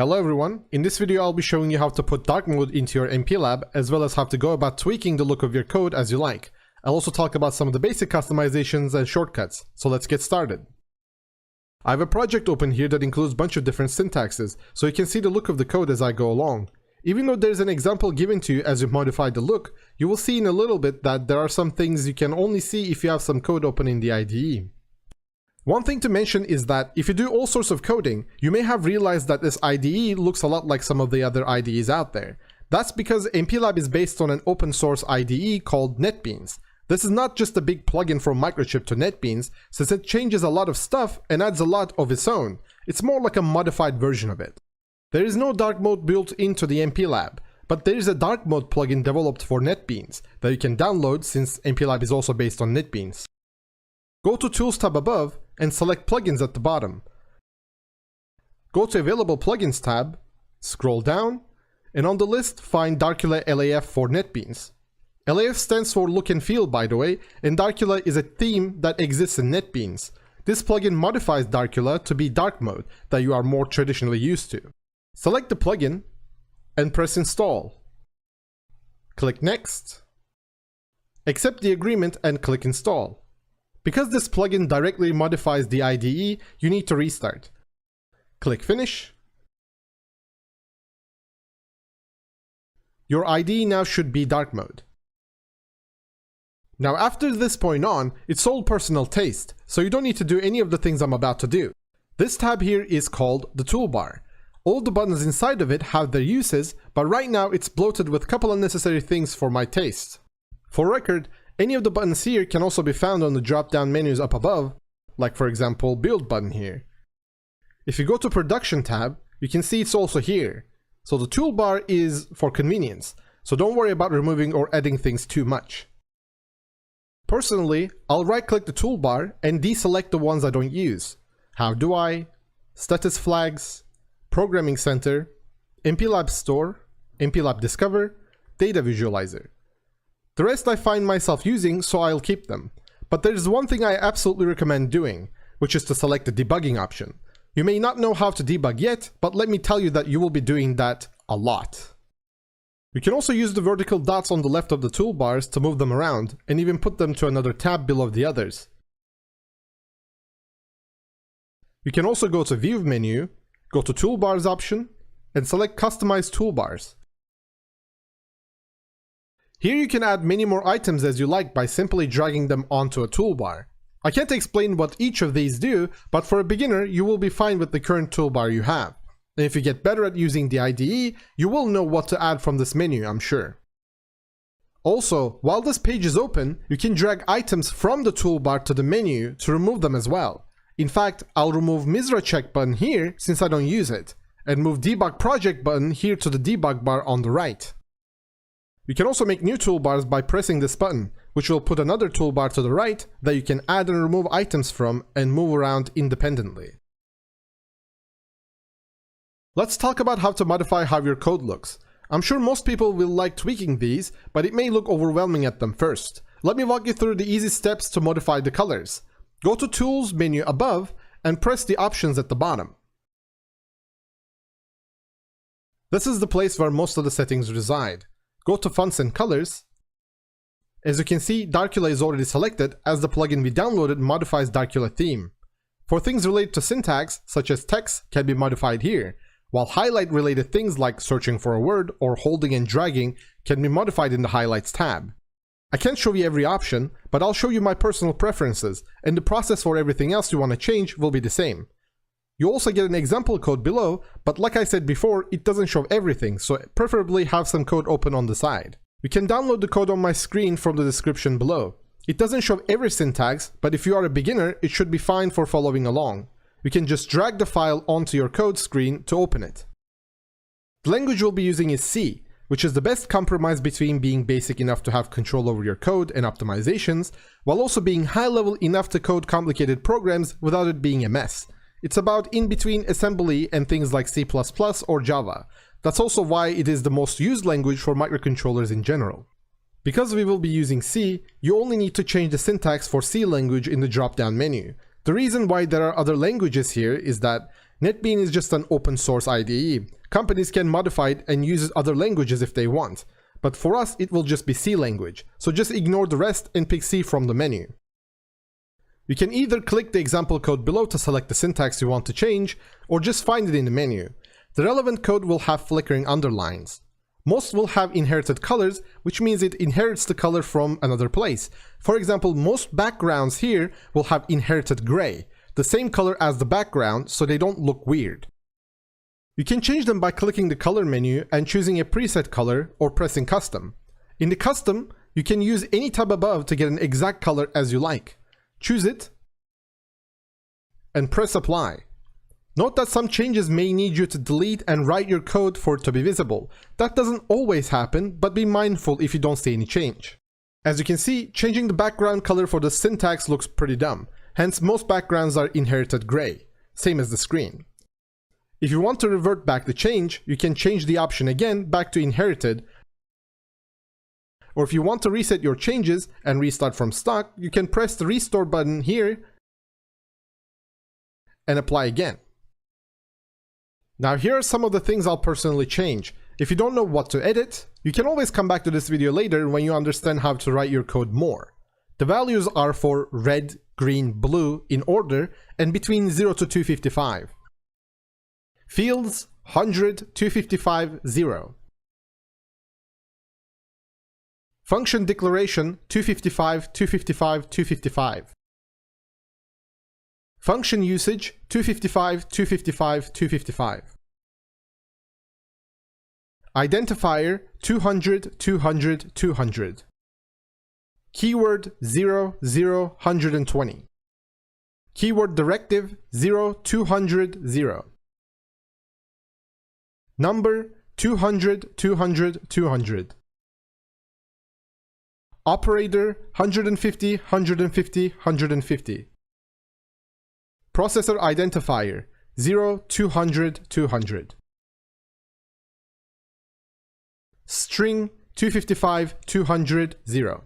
Hello everyone, in this video I'll be showing you how to put dark mode into your MPLAB as well as how to go about tweaking the look of your code as you like. I'll also talk about some of the basic customizations and shortcuts, so let's get started. I have a project open here that includes a bunch of different syntaxes, so you can see the look of the code as I go along. Even though there's an example given to you as you modify the look, you will see in a little bit that there are some things you can only see if you have some code open in the IDE. One thing to mention is that if you do all sorts of coding, you may have realized that this IDE looks a lot like some of the other IDEs out there. That's because MPLAB is based on an open source IDE called NetBeans. This is not just a big plugin from Microchip to NetBeans, since it changes a lot of stuff and adds a lot of its own. It's more like a modified version of it. There is no dark mode built into the MPLAB, but there is a dark mode plugin developed for NetBeans that you can download since MPLAB is also based on NetBeans. Go to Tools tab above and select Plugins at the bottom. Go to Available Plugins tab, scroll down, and on the list find Darkula LAF for NetBeans. LAF stands for Look and Feel, by the way, and Darkula is a theme that exists in NetBeans. This plugin modifies Darkula to be dark mode that you are more traditionally used to. Select the plugin and press Install. Click Next. Accept the agreement and click Install. Because this plugin directly modifies the IDE, you need to restart. Click Finish. Your IDE now should be dark mode. Now after this point on, it's all personal taste, so you don't need to do any of the things I'm about to do. This tab here is called the toolbar. All the buttons inside of it have their uses, but right now it's bloated with a couple unnecessary things for my taste. For record, any of the buttons here can also be found on the drop-down menus up above, like for example Build button here. If you go to Production tab, you can see it's also here. So the toolbar is for convenience, so don't worry about removing or adding things too much. Personally, I'll right-click the toolbar and deselect the ones I don't use. How do I? Status Flags, Programming Center, MPLAB Store, MPLAB Discover, Data Visualizer. The rest I find myself using, so I'll keep them. But there is one thing I absolutely recommend doing, which is to select the debugging option. You may not know how to debug yet, but let me tell you that you will be doing that a lot. You can also use the vertical dots on the left of the toolbars to move them around, and even put them to another tab below the others. You can also go to View menu, go to Toolbars option, and select Customize Toolbars. Here you can add many more items as you like by simply dragging them onto a toolbar. I can't explain what each of these do, but for a beginner you will be fine with the current toolbar you have. And if you get better at using the IDE, you will know what to add from this menu, I'm sure. Also, while this page is open, you can drag items from the toolbar to the menu to remove them as well. In fact, I'll remove Misra check button here since I don't use it, and move Debug Project button here to the debug bar on the right. You can also make new toolbars by pressing this button, which will put another toolbar to the right that you can add and remove items from and move around independently. Let's talk about how to modify how your code looks. I'm sure most people will like tweaking these, but it may look overwhelming at them first. Let me walk you through the easy steps to modify the colors. Go to Tools menu above and press the options at the bottom. This is the place where most of the settings reside. Go to Fonts and Colors. As you can see, Darkula is already selected as the plugin we downloaded modifies Darkula theme. For things related to syntax, such as text, can be modified here, while highlight related things like searching for a word or holding and dragging can be modified in the Highlights tab. I can't show you every option, but I'll show you my personal preferences, and the process for everything else you want to change will be the same. You also get an example code below, but like I said before, it doesn't show everything, so preferably have some code open on the side. You can download the code on my screen from the description below. It doesn't show every syntax, but if you are a beginner, it should be fine for following along. You can just drag the file onto your code screen to open it. The language we'll be using is C, which is the best compromise between being basic enough to have control over your code and optimizations, while also being high level enough to code complicated programs without it being a mess. It's about in between assembly and things like C++ or Java. That's also why it is the most used language for microcontrollers in general. Because we will be using C, you only need to change the syntax for C language in the drop-down menu. The reason why there are other languages here is that NetBeans is just an open source IDE. Companies can modify it and use other languages if they want. But for us, it will just be C language, so just ignore the rest and pick C from the menu. You can either click the example code below to select the syntax you want to change, or just find it in the menu. The relevant code will have flickering underlines. Most will have inherited colors, which means it inherits the color from another place. For example, most backgrounds here will have inherited gray, the same color as the background, so they don't look weird. You can change them by clicking the color menu and choosing a preset color or pressing custom. In the custom, you can use any tab above to get an exact color as you like. Choose it and press apply. Note that some changes may need you to delete and write your code for it to be visible. That doesn't always happen, but be mindful if you don't see any change. As you can see, changing the background color for the syntax looks pretty dumb. Hence, most backgrounds are inherited gray, same as the screen. If you want to revert back the change, you can change the option again back to inherited. Or if you want to reset your changes and restart from stock, you can press the restore button here and apply again. Now here are some of the things I'll personally change. If you don't know what to edit, you can always come back to this video later when you understand how to write your code more. The values are for red, green, blue in order and between 0 to 255. Fields 100, 255, 0. Function declaration 255, 255, 255. Function usage 255, 255, 255. Identifier 200, 200, 200. Keyword 0, 0, 120. Keyword directive 0, 200, 0. Number 200, 200, 200. Operator 150, 150, 150. Processor identifier 0, 200, 200. String 255, 200, 0.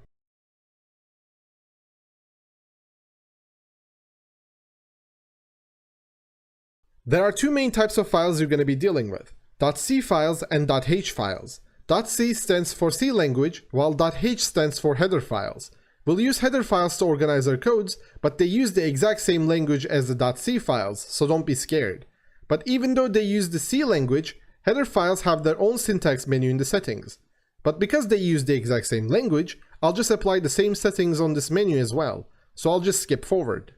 There are two main types of files you're going to be dealing with, .c files and .h files. .c stands for C language, while .h stands for header files. We'll use header files to organize our codes, but they use the exact same language as the .c files, so don't be scared. But even though they use the C language, header files have their own syntax menu in the settings. But because they use the exact same language, I'll just apply the same settings on this menu as well, so I'll just skip forward.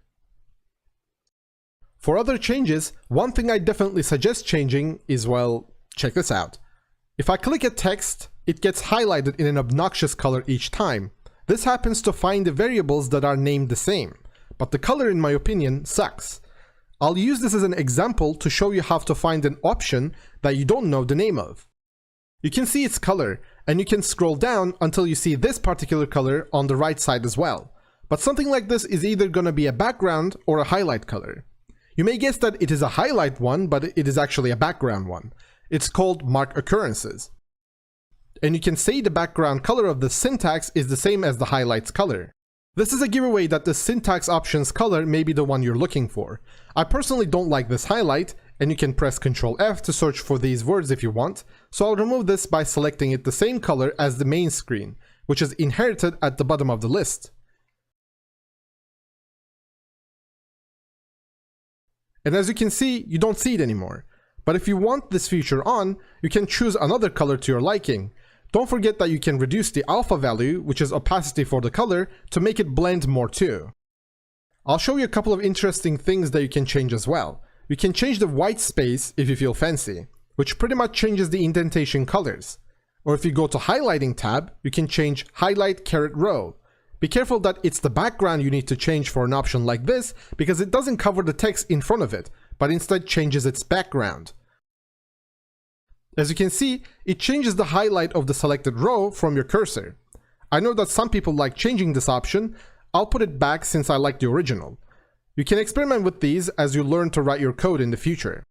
For other changes, one thing I definitely suggest changing is, well, check this out. If I click a text, it gets highlighted in an obnoxious color each time. This happens to find the variables that are named the same, but the color in my opinion sucks. I'll use this as an example to show you how to find an option that you don't know the name of. You can see its color, and you can scroll down until you see this particular color on the right side as well. But something like this is either going to be a background or a highlight color. You may guess that it is a highlight one, but it is actually a background one. It's called mark occurrences. And you can say the background color of the syntax is the same as the highlights color. This is a giveaway that the syntax options color may be the one you're looking for. I personally don't like this highlight, and you can press Ctrl F to search for these words if you want, so I'll remove this by selecting it the same color as the main screen, which is inherited at the bottom of the list. And as you can see, you don't see it anymore. But if you want this feature on, you can choose another color to your liking. Don't forget that you can reduce the alpha value, which is opacity for the color, to make it blend more too. I'll show you a couple of interesting things that you can change as well. You can change the white space if you feel fancy, which pretty much changes the indentation colors. Or if you go to highlighting tab, you can change highlight caret row. Be careful that it's the background you need to change for an option like this, because it doesn't cover the text in front of it, but instead changes its background. As you can see, it changes the highlight of the selected row from your cursor. I know that some people like changing this option. I'll put it back since I like the original. You can experiment with these as you learn to write your code in the future.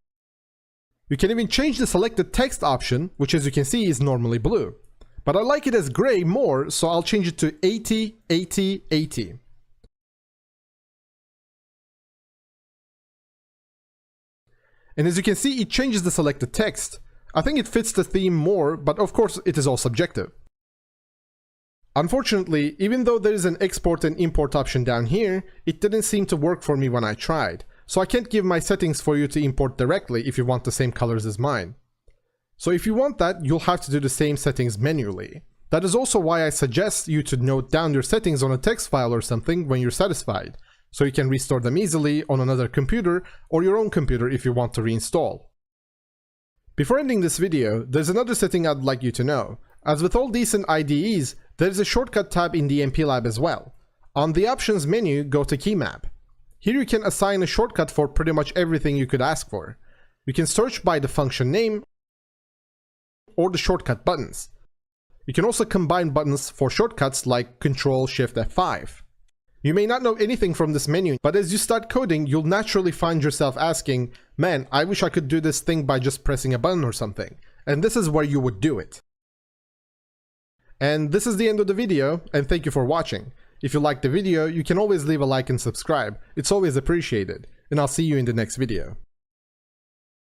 You can even change the selected text option, which as you can see is normally blue. But I like it as gray more, so I'll change it to 80, 80, 80. And as you can see, it changes the selected text. I think it fits the theme more, but of course it is all subjective. Unfortunately, even though there is an export and import option down here, it didn't seem to work for me when I tried. So I can't give my settings for you to import directly if you want the same colors as mine. So if you want that, you'll have to do the same settings manually. That is also why I suggest you to note down your settings on a text file or something when you're satisfied, so you can restore them easily on another computer or your own computer if you want to reinstall. Before ending this video, there's another setting I'd like you to know. As with all decent IDEs, there's a shortcut tab in the MPLAB as well. On the options menu, go to Key Map. Here you can assign a shortcut for pretty much everything you could ask for. You can search by the function name or the shortcut buttons. You can also combine buttons for shortcuts like Ctrl-Shift-F5. You may not know anything from this menu, but as you start coding, you'll naturally find yourself asking, man, I wish I could do this thing by just pressing a button or something. And this is where you would do it. And this is the end of the video, and thank you for watching. If you liked the video, you can always leave a like and subscribe. It's always appreciated. And I'll see you in the next video.